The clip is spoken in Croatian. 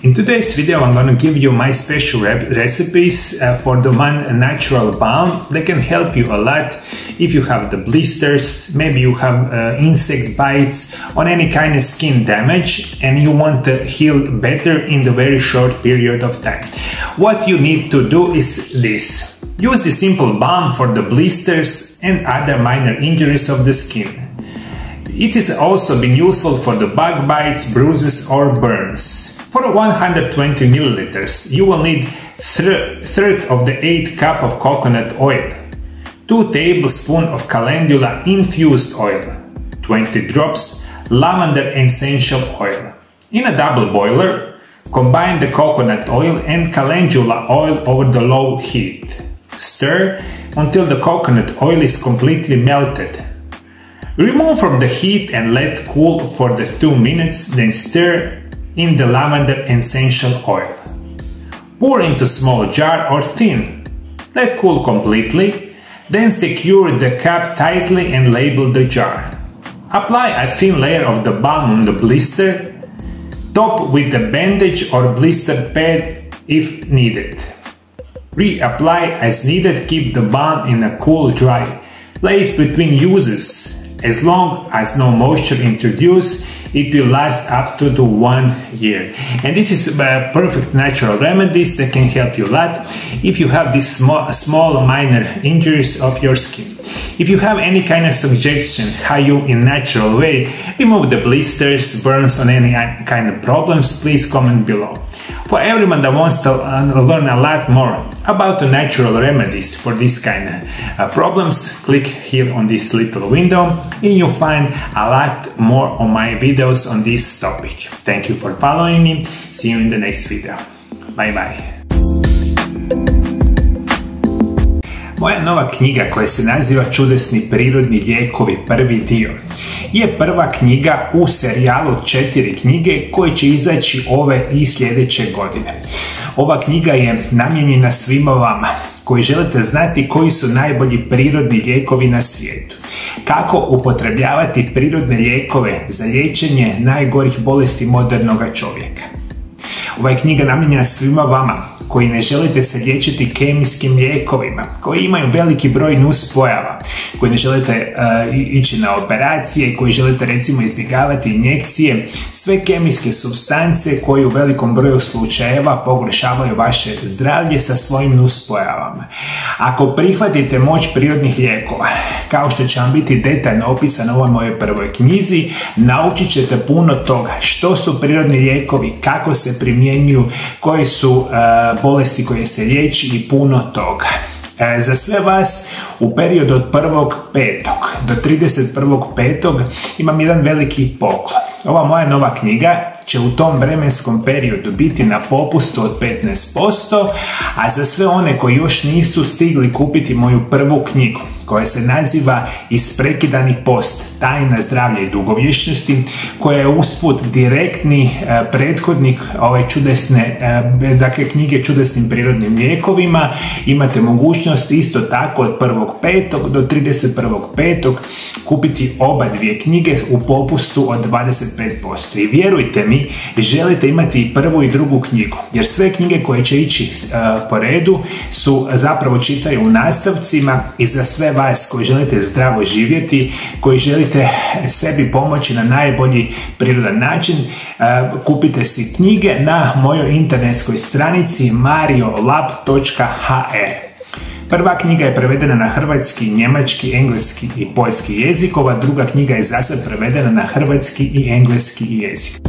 In today's video I'm going to give you my special recipes for the one natural balm that can help you a lot if you have the blisters, maybe you have insect bites or any kind of skin damage and you want to heal better in the very short period of time. What you need to do is this. Use the simple balm for the blisters and other minor injuries of the skin. It has also been useful for the bug bites, bruises or burns. For 120 milliliters, you will need third of the 8 cup of coconut oil, 2 tablespoons of calendula infused oil, 20 drops lavender essential oil. In a double boiler, combine the coconut oil and calendula oil over the low heat. Stir until the coconut oil is completely melted. Remove from the heat and let cool for the 2 minutes, then stir in the lavender essential oil. Pour into small jar or tin. Let cool completely, then secure the cap tightly and label the jar. Apply a thin layer of the balm on the blister, top with a bandage or blister pad if needed. Reapply as needed, keep the balm in a cool, dry place between uses. As long as no moisture introduced, it will last up to 1 year. And this is perfect natural remedies that can help you a lot if you have these small minor injuries of your skin. If you have any kind of suggestion how you in natural way remove the blisters, burns or any kind of problems, please comment below. For everyone that wants to learn a lot more about the natural remedies for this kind of problems, click here on this little window and you'll find a lot more on my videos on this topic. Thank you for following me. See you in the next video. Bye bye. Moja nova knjiga koja se naziva Čudesni prirodni lijekovi prvi dio je prva knjiga u serijalu od 4 knjige koje će izaći ove i sljedeće godine. Ova knjiga je namijenjena svima vama koji želite znati koji su najbolji prirodni lijekovi na svijetu. Kako upotrebljavati prirodne lijekove za liječenje najgorih bolesti modernog čovjeka. Ova je knjiga namijenjena svima vama koji ne želite se liječiti kemijskim lijekovima, koji imaju veliki broj nuspojava, koji ne želite ići na operacije, koji želite recimo izbjegavati injekcije, sve kemijske supstance koje u velikom broju slučajeva pogoršavaju vaše zdravlje sa svojim nuspojavama. Ako prihvatite moć prirodnih lijekova, kao što će vam biti detaljno opisano u ovoj mojoj prvoj knjizi, naučit ćete puno toga što su prirodni lijekovi, kako se primjenjuju, koje su bolesti koje se liječi i puno toga. Za sve vas u periodu od 1.5. do 31.5. imam jedan veliki poklon. Ova moja nova knjiga će u tom vremenskom periodu biti na popustu od 15%, a za sve one koji još nisu stigli kupiti moju prvu knjigu, koja se naziva Isprekidani post, tajna zdravlja i dugovječnosti, koja je usput direktni prethodnik ove čudesne, dakle knjige Čudesnim prirodnim lijekovima, imate mogućnost isto tako od 1.5. do 31.5. kupiti oba dvije knjige u popustu od 25%. I vjerujte mi, želite imati i prvu i drugu knjigu, jer sve knjige koje će ići po redu su zapravo čitaju u nastavcima i za sve vas koji želite zdravo živjeti, koji želite sebi pomoći na najbolji prirodan način, kupite si knjige na mojoj internetskoj stranici mariolab.hr. Prva knjiga je prevedena na hrvatski, njemački, engleski i poljski jezik, ova druga knjiga je zasad prevedena na hrvatski i engleski jezik.